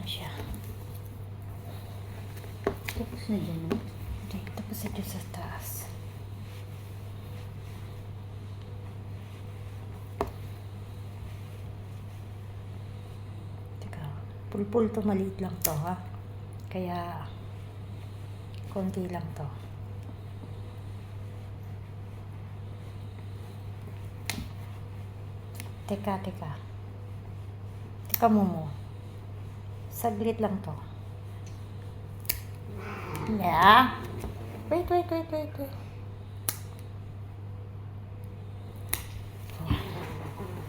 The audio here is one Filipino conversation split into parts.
siya. Tapos na dyan, no? Hindi, tapos ito sa taas. Teka, pulpul to, maliit lang to ha. Kaya, konti lang to. Teka. Teka mo. Saglit lang to. Yeah. Wait.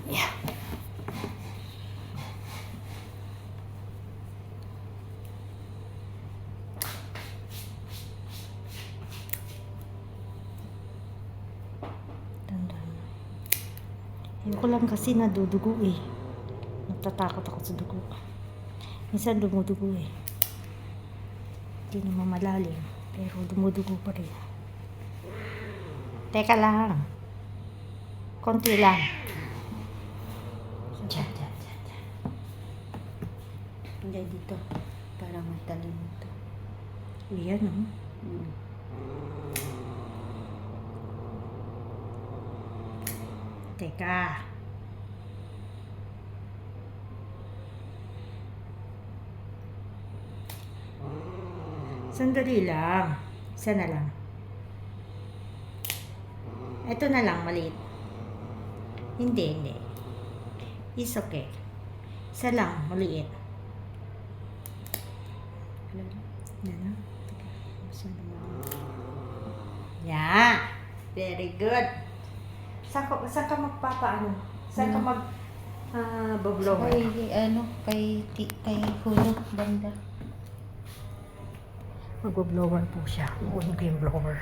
Yeah. Dandan. Ayoko lang kasi nadudugo eh. Natatakot ako sa dugo. Minsan dumudugo eh. Hindi naman malalim. Pero dumudugo pa rin. Teka lang. Konti lang. Diyan. Hindi, dito. Para matalim ito. Iyan oh. Teka. Sandali lang. Isa na lang. Ito na lang, maliit. Hindi. It's okay. Isa lang, maliit. Yan na. Teka. Masyado maliit. Yeah. Very good. Saan ka magpapaano? Saan ka bablower? Kay Hulo, banda. Mag-blower po siya. Kunin ko yung blower.